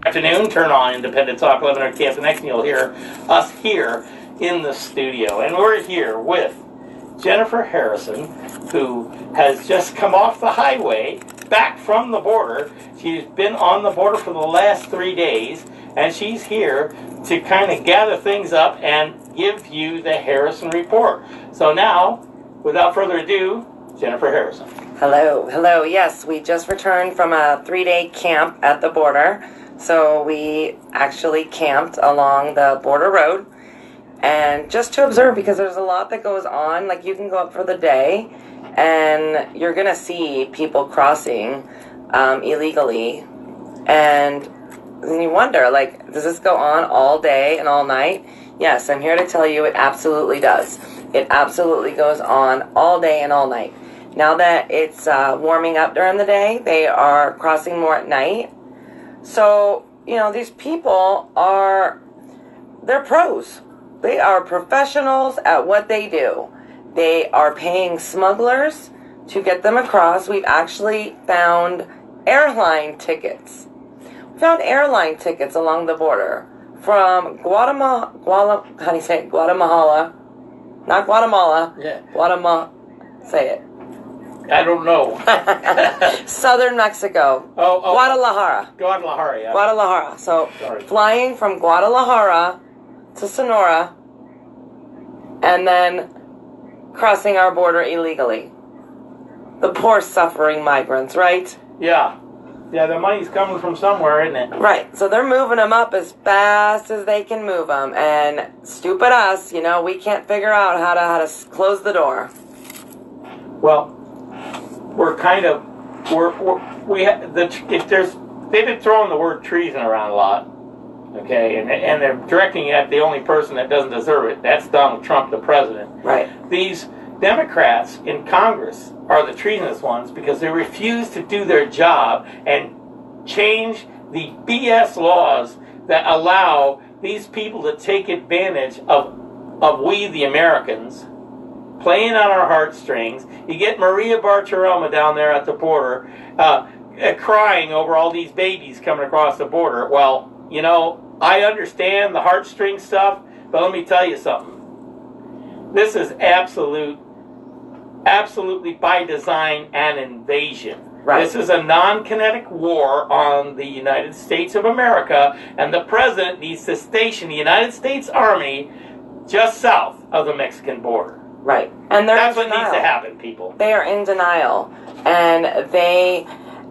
Afternoon, turn on Independent Talk 1100 KFNX, and you'll hear us here in the studio. And we're here with Jennifer Harrison, who has just come off the highway, back from the border. She's been on the border for the last 3 days, and she's here to kind of gather things up and give you the Harrison Report. So now, without further ado, Jennifer Harrison. Hello. Yes, we just returned from a 3-day camp at the border. So we actually camped along the border road and just to observe, because there's a lot that goes on. Like, you can go up for the day and you're going to see people crossing illegally. And then you wonder, like, does this go on all day and all night? Yes, I'm here to tell you it absolutely does. It absolutely goes on all day and all night. Now that it's warming up during the day, they are crossing more at night. So, these people they're pros. They are professionals at what they do. They are paying smugglers to get them across. We've actually found airline tickets. We found airline tickets along the border from Guatemala. How do you say it? Guatemala. Not Guatemala. Yeah. Guatemala. Say it. I don't know. Southern Mexico. Guadalajara. Guadalajara, yeah. Guadalajara. So, Sorry. Flying from Guadalajara to Sonora and then crossing our border illegally. The poor suffering migrants, right? Yeah. Yeah, the money's coming from somewhere, isn't it? Right. So they're moving them up as fast as they can move them. And stupid us, we can't figure out how to close the door. Well, they've been throwing the word treason around a lot, okay, and they're directing it at the only person that doesn't deserve it. That's Donald Trump, the president. Right. These Democrats in Congress are the treasonous ones because they refuse to do their job and change the BS laws that allow these people to take advantage of we, the Americans, playing on our heartstrings. You get Maria Bartiromo down there at the border crying over all these babies coming across the border. Well, I understand the heartstring stuff, but let me tell you something. This is absolutely by design an invasion. Right. This is a non-kinetic war on the United States of America, and the president needs to station the United States Army just south of the Mexican border. Right. And that's what needs to happen, people. They are in denial. And they,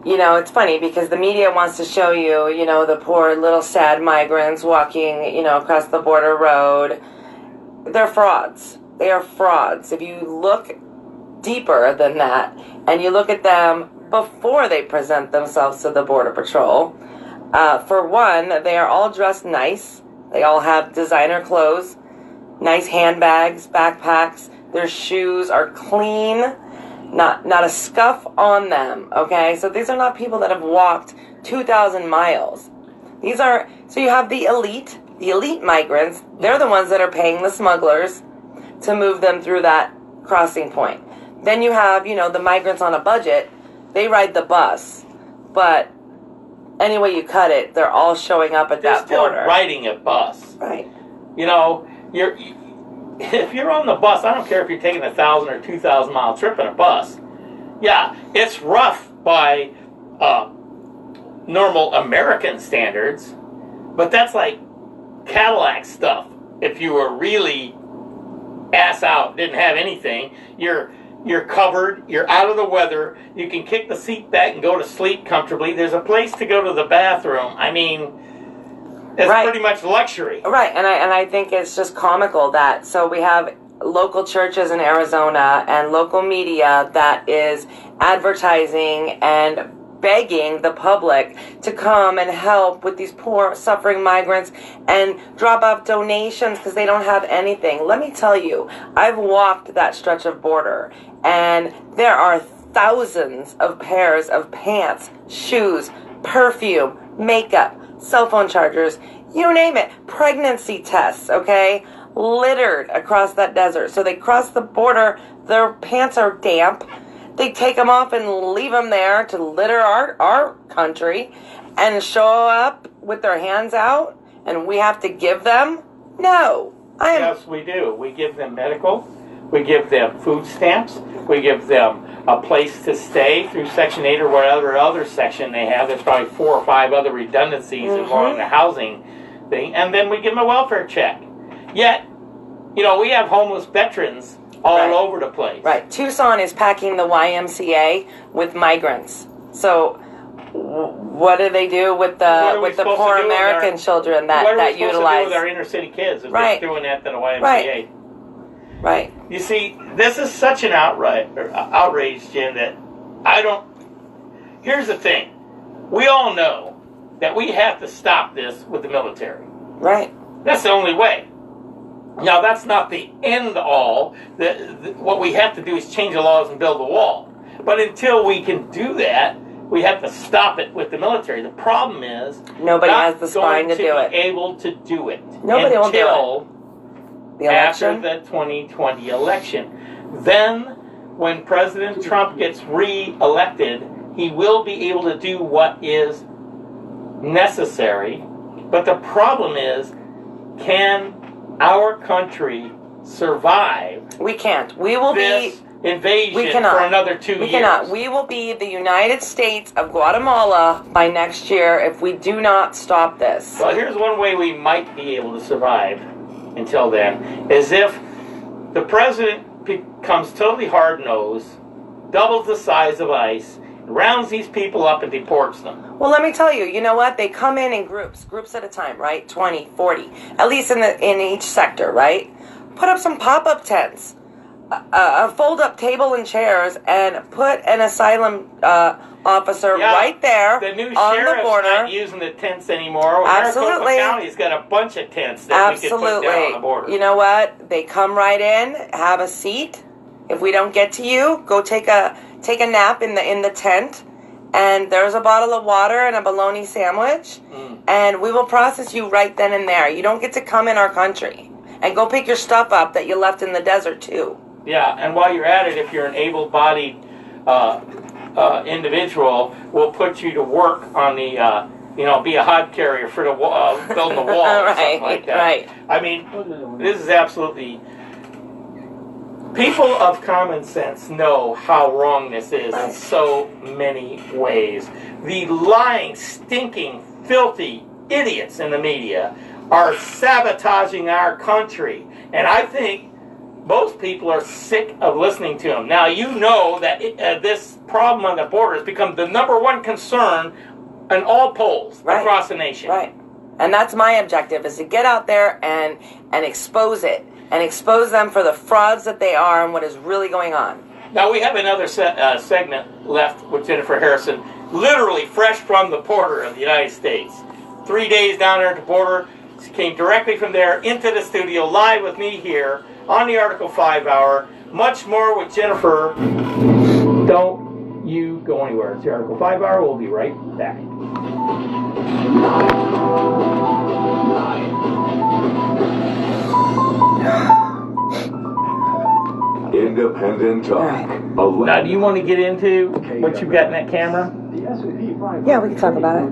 it's funny because the media wants to show you, the poor little sad migrants walking, across the border road. They're frauds. They are frauds. If you look deeper than that and you look at them before they present themselves to the Border Patrol, for one, they are all dressed nice. They all have designer clothes, nice handbags, backpacks. Their shoes are clean, not a scuff on them, okay? So these are not people that have walked 2,000 miles. So you have the elite migrants. They're the ones that are paying the smugglers to move them through that crossing point. Then you have, the migrants on a budget. They ride the bus. But any way you cut it, they're all showing up at that border. They're still riding a bus. Right. If you're on the bus, I don't care if you're taking 1,000 or 2,000 mile trip in a bus. Yeah, it's rough by normal American standards, but that's like Cadillac stuff. If you were really ass out, didn't have anything, you're covered, you're out of the weather, you can kick the seat back and go to sleep comfortably. There's a place to go to the bathroom. I mean, it's right. Pretty much luxury. Right, and I think it's just comical that, so we have local churches in Arizona and local media that is advertising and begging the public to come and help with these poor suffering migrants and drop off donations because they don't have anything. Let me tell you, I've walked that stretch of border and there are thousands of pairs of pants, shoes, perfume, makeup, cell phone chargers, you name it, pregnancy tests, okay, littered across that desert. So they cross the border, their pants are damp, they take them off and leave them there to litter our country and show up with their hands out and we have to give them? No. Yes, we do. We give them medical. We give them food stamps. We give them a place to stay through Section 8 or whatever other section they have. There's probably 4 or 5 other redundancies involving the housing thing. And then we give them a welfare check. Yet, we have homeless veterans all over the place. Right. Tucson is packing the YMCA with migrants. So what do they do with the poor American children that utilize? What are we supposed to do with our inner city kids if they're doing that to the YMCA? Right. You see, this is such an outrage, Jen, that I don't... Here's the thing. We all know that we have to stop this with the military. Right. That's the only way. Now, that's not the end all. What we have to do is change the laws and build the wall. But until we can do that, we have to stop it with the military. The problem is nobody has the spine to do it. Able to do it. Nobody will do it. After the 2020 election. Then, when President Trump gets re-elected, he will be able to do what is necessary. But the problem is, can our country survive? We can't. We will this be invasion we cannot. for another 2 years. We cannot. We will be the United States of Guatemala by next year if we do not stop this. Well, here's one way we might be able to survive until then, is if the president becomes totally hard-nosed, doubles the size of ICE, rounds these people up and deports them. Well, let me tell you, you know what? They come in groups at a time, right? 20, 40, at least in each sector, right? Put up some pop-up tents, a fold-up table and chairs, and put an asylum officer right there the new on sheriff's the border. Not using the tents anymore. Absolutely. Maricopa County's got a bunch of tents that we can put down on the border. You know what? They come right in, have a seat. If we don't get to you, go take a nap in the tent, and there's a bottle of water and a bologna sandwich, and we will process you right then and there. You don't get to come in our country. And go pick your stuff up that you left in the desert too. Yeah, and while you're at it, if you're an able-bodied individual, we'll put you to work on the be a hod carrier for the building the wall or something like that. Right. I mean, this is absolutely... People of common sense know how wrong this is in so many ways. The lying, stinking, filthy idiots in the media are sabotaging our country. And I think most people are sick of listening to them. Now, you know that this problem on the border has become the #1 concern in all polls across the nation. Right. And that's my objective, is to get out there and expose it. And expose them for the frauds that they are and what is really going on. Now, we have another segment left with Jennifer Harrison, literally fresh from the border of the United States. 3 days down there at the border. She came directly from there into the studio, live with me here on the Article 5 Hour. Much more with Jennifer. Don't you go anywhere. It's the Article 5 Hour. We'll be right back. Independent talk. Now, do you want to get into what you've got in that camera? Yeah, we can talk about it.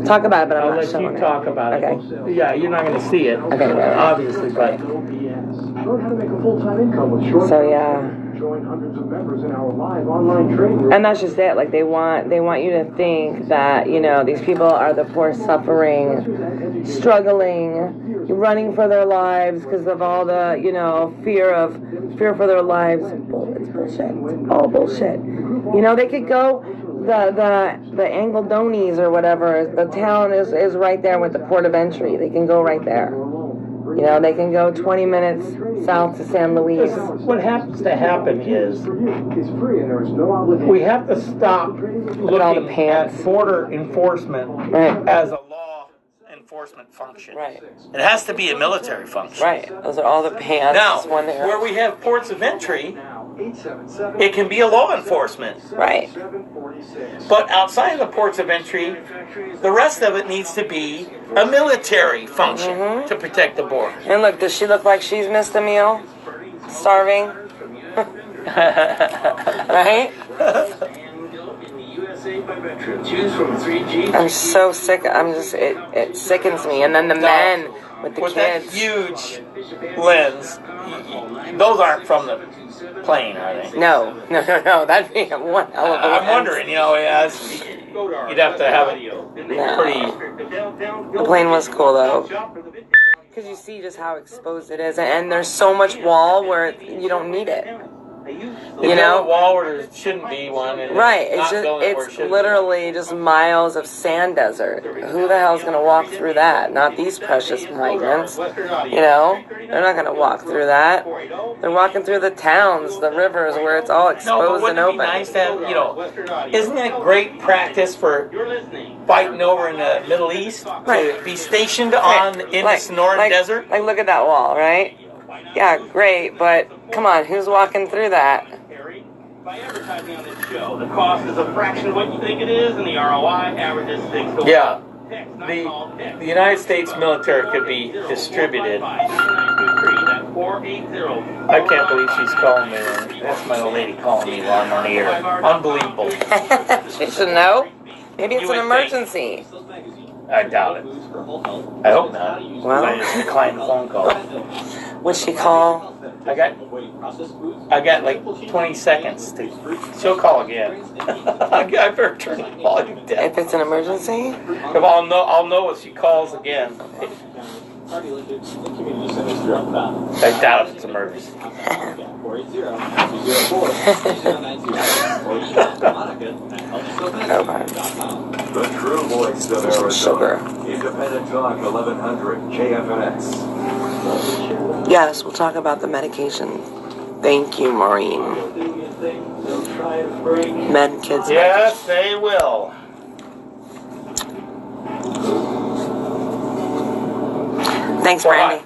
Talk about it, but I'm not showing it. I'll let you talk about it. Okay. Yeah, you're not going to see it, obviously, but... So, yeah. And that's just it. Like, they want you to think that, these people are the poor, suffering, struggling, running for their lives because of all the, fear for their lives. It's bullshit. It's all bullshit. They could go the Angledones or whatever. The town is right there with the port of entry. They can go right there. They can go 20 minutes south to San Luis. What happens to happen is we have to stop looking at border enforcement as a law enforcement function. Right. It has to be a military function. Right. Those are all the pants. Now, where we have ports of entry, it can be a law enforcement. Right. But outside of the ports of entry, the rest of it needs to be a military function to protect the border. And look, does she look like she's missed a meal? Starving? Right? I'm so sick. It sickens me. And then the men with the with kids. that huge lens, those aren't from the plane, are they? No. That'd be one hell of a I'm lens. wondering, you'd have to have it pretty. The plane was cool though. Because you see just how exposed it is. And there's so much wall where you don't need it. You know, a wall where there shouldn't be one. And right, it's literally just miles of sand desert. Who the hell's going to walk through that? Not these precious migrants. They're not going to walk through that. They're walking through the towns, the rivers, where it's all exposed and open. Be nice to have, isn't it great practice for fighting over in the Middle East to be stationed in the Sonoran Desert? Like, look at that wall, right? Yeah, great, but come on, who's walking through that? By advertising on this show, the cost is a fraction of what you think it is, and the ROI averages 6 to 1. Yeah, the United States military could be distributed. I can't believe she's calling me. That's my old lady calling me while I'm on the air. Unbelievable. She should know. Maybe it's an emergency. I doubt it. I hope not. Well, I just declined the phone call. Would she call? I got like 20 seconds. She'll call again. I better turn the volume down. If it's an emergency? If I'll know if she calls again. I doubt if it's emergency. The true voice of Arizona. Sugar. Independent Talk 1100 KFNX. Yes, we'll talk about the medication. Thank you, Maureen. Men, kids. Yes, they will. Thanks, Brandy.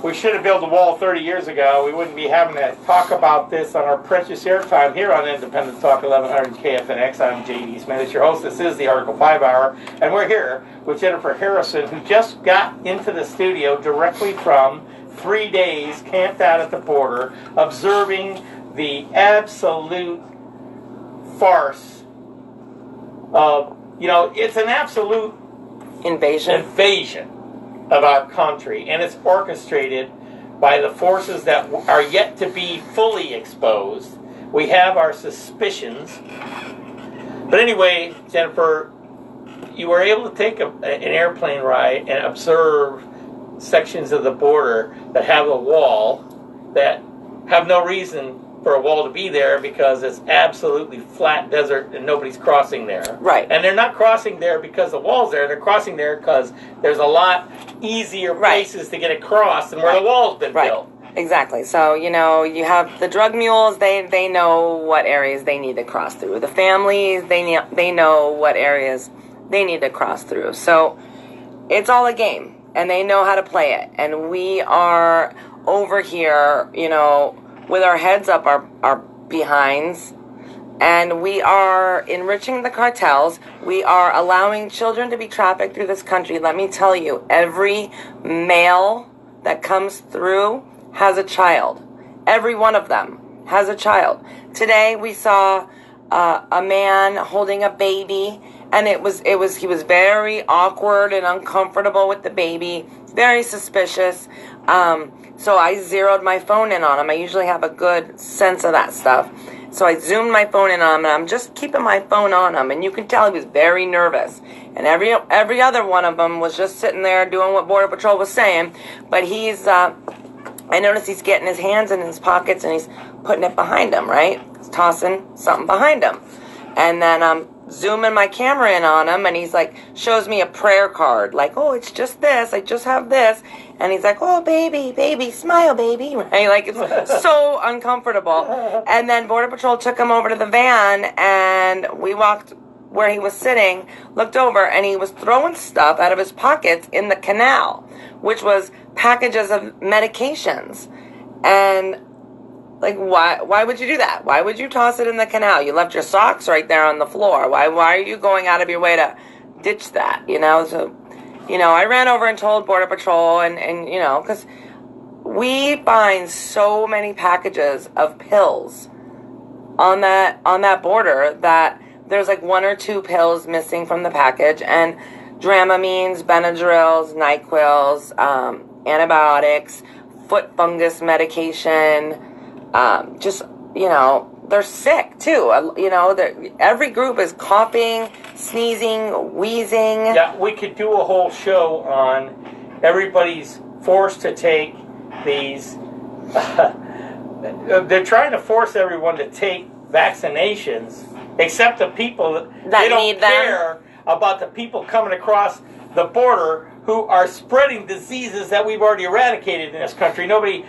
We should have built a wall 30 years ago. We wouldn't be having to talk about this on our precious airtime here on Independent Talk 1100 KFNX. I'm J.D. Smith, it's your host. This is the Article 5 Hour, and we're here with Jennifer Harrison, who just got into the studio directly from 3 days camped out at the border, observing the absolute farce of, it's an absolute invasion of our country, and it's orchestrated by the forces that are yet to be fully exposed. We have our suspicions. But anyway, Jennifer, you were able to take an airplane ride and observe sections of the border that have a wall that have no reason for a wall to be there because it's absolutely flat desert and nobody's crossing there. Right. And they're not crossing there because the wall's there. They're crossing there because there's a lot easier places to get across than where the wall's been built. Exactly. So, you have the drug mules, they know what areas they need to cross through. The families, they know what areas they need to cross through. So, it's all a game, and they know how to play it. And we are over here, with our heads up our behinds, and we are enriching the cartels. We are allowing children to be trafficked through this country. Let me tell you, every male that comes through has a child. Every one of them has a child. Today we saw a man holding a baby, and he was very awkward and uncomfortable with the baby, very suspicious. So I zeroed my phone in on him. I usually have a good sense of that stuff. So I zoomed my phone in on him, and I'm just keeping my phone on him. And you can tell he was very nervous. And every other one of them was just sitting there doing what Border Patrol was saying. But I noticed he's getting his hands in his pockets, and he's putting it behind him, right? He's tossing something behind him. And then I'm zooming my camera in on him, and he's like, shows me a prayer card. Like, oh, it's just this. I just have this. And he's like, oh, baby, smile, baby. Right? Like, it's so uncomfortable. And then Border Patrol took him over to the van, and we walked where he was sitting, looked over, and he was throwing stuff out of his pockets in the canal, which was packages of medications. And like, why would you do that? Why would you toss it in the canal? You left your socks right there on the floor. Why are you going out of your way to ditch that? So, I ran over and told Border Patrol, and because we find so many packages of pills on that border that there's like 1 or 2 pills missing from the package, and Dramamines, Benadryls, NyQuils, antibiotics, foot fungus medication, just, they're sick too. Every group is coughing, sneezing, wheezing. Yeah, we could do a whole show on everybody's forced to take these. They're trying to force everyone to take vaccinations, except the people that they don't need them. care about the people coming across the border who are spreading diseases that we've already eradicated in this country. Nobody,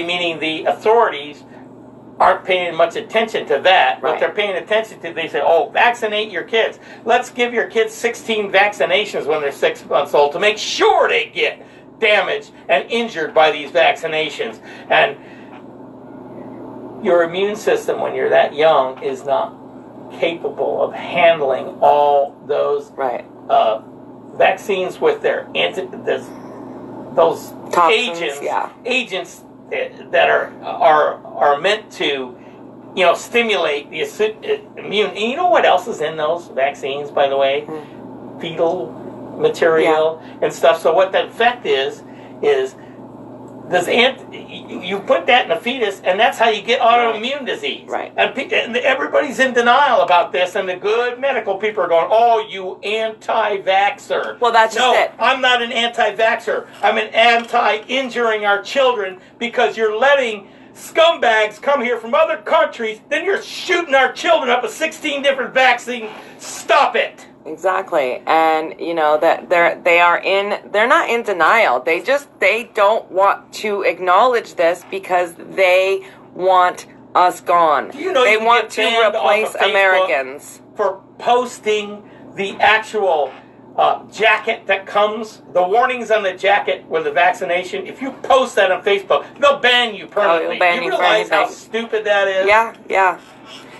meaning the authorities, aren't paying much attention to that. Right. What they're paying attention to, they say, oh, vaccinate your kids. Let's give your kids 16 vaccinations when they're 6 months old to make sure they get damaged and injured by these vaccinations. And your immune system when you're that young is not capable of handling all those Right. Vaccines with their those Toxins, agents that are meant to stimulate the immune. And you know what else is in those vaccines, by the way? Fetal material and stuff. So what the effect is you put that in a fetus, and that's how you get autoimmune disease. Right. And everybody's in denial about this, and the good medical people are going, oh, you anti-vaxxer. Well, that's just it. I'm not an anti-vaxxer. I'm an anti-injuring our children, because you're letting scumbags come here from other countries, then you're shooting our children up with 16 different vaccines. Stop it. Exactly. And that they're not in denial. They don't want to acknowledge this because they want us gone. They want to replace Americans for posting the actual jacket that comes, the warnings on the jacket with the vaccination. If you post that on Facebook, they'll ban you permanently. You realize how stupid that is? Yeah.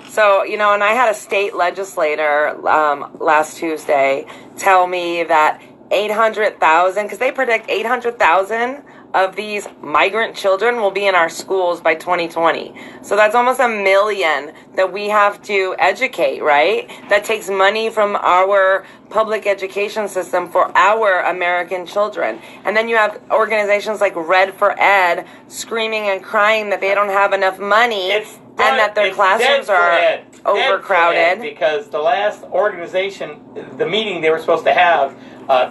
So, and I had a state legislator last Tuesday tell me that 800,000, because they predict 800,000 of these migrant children will be in our schools by 2020. So that's almost 1 million that we have to educate, right? That takes money from our public education system for our American children. And then you have organizations like Red for Ed screaming and crying that they don't have enough money and that their classrooms are overcrowded. Because the last organization, the meeting they were supposed to have,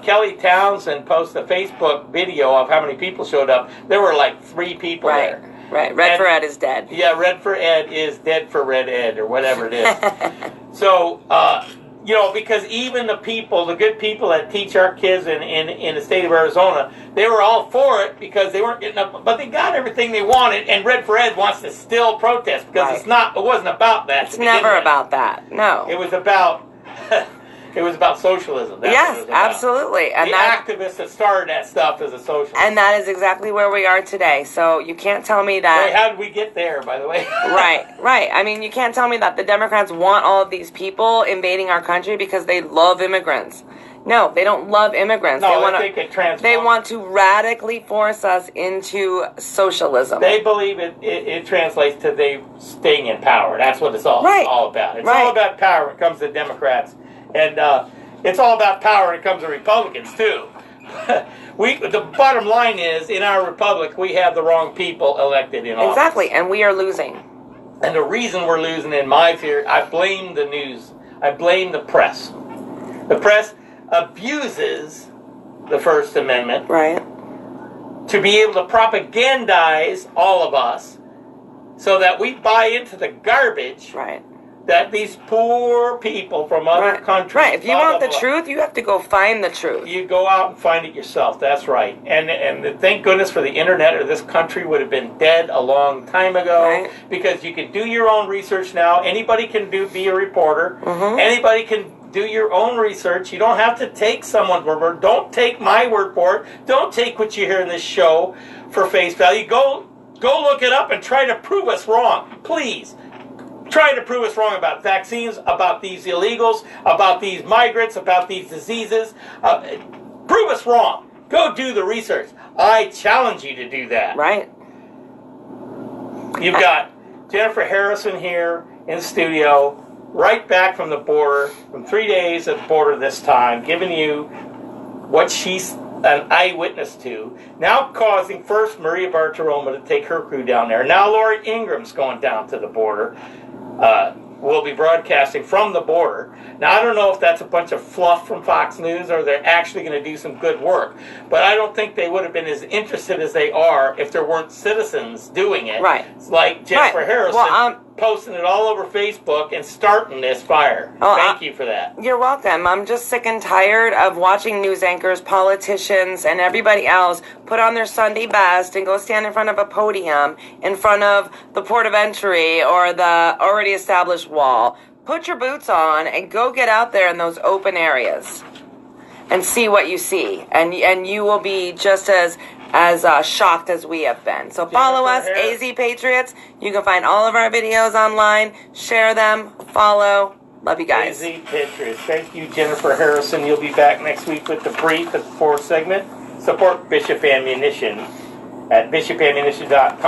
Kelly Townsend posted a Facebook video of how many people showed up. There were like 3 people there. Right. Red for Ed is dead. Yeah, Red for Ed is dead for Red Ed, or whatever it is. So, because even the good people that teach our kids in the state of Arizona, they were all for it because they weren't getting up, but they got everything they wanted, and Red for Ed wants to still protest because it wasn't about that. It's never about that. No. It was about socialism. That's yes, absolutely. And the activists that started that stuff is a socialist. And that is exactly where we are today. So you can't tell me that... Wait, how did we get there, by the way? Right. I mean, you can't tell me that the Democrats want all of these people invading our country because they love immigrants. No, they don't love immigrants. No, they think it transforms. They want to radically force us into socialism. They believe it translates to they staying in power. That's what it's all about. It's all about power when it comes to Democrats. And it's all about power when it comes to Republicans, too. The bottom line is, in our republic, we have the wrong people elected in office. Exactly, and we are losing. And the reason we're losing, in my theory, I blame the news. I blame the press. The press abuses the First Amendment. Right. To be able to propagandize all of us so that we buy into the garbage. Right. That these poor people from other countries... Right, if you want the truth, you have to go find the truth. You go out and find it yourself, that's right. And thank goodness for the internet, or this country would have been dead a long time ago. Right. Because you can do your own research now. Anybody can be a reporter. Mm-hmm. Anybody can do your own research. You don't have to take someone's word. Don't take my word for it. Don't take what you hear in this show for face value. Go look it up and try to prove us wrong, please. Trying to prove us wrong about vaccines, about these illegals, about these migrants, about these diseases. Prove us wrong. Go do the research. I challenge you to do that. Right. You've got Jennifer Harrison here in the studio, right back from the border, from 3 days at the border this time, giving you what she's an eyewitness to, now causing first Maria Bartiromo to take her crew down there. Now Lori Ingram's going down to the border. We'll be broadcasting from the border. Now, I don't know if that's a bunch of fluff from Fox News or they're actually going to do some good work, but I don't think they would have been as interested as they are if there weren't citizens doing it. Right. It's like Jennifer Harrison posting it all over Facebook and starting this fire. Thank you for that. You're welcome. I'm just sick and tired of watching news anchors, politicians, and everybody else put on their Sunday best and go stand in front of a podium in front of the port of entry or the already established wall. Put your boots on and go get out there in those open areas and see what you see. And you will be just as shocked as we have been. So follow us, AZ Patriots. You can find all of our videos online. Share them. Follow. Love you guys. AZ Patriots. Thank you, Jennifer Harrison. You'll be back next week with the brief at the fourth segment. Support Bishop Ammunition at bishopammunition.com.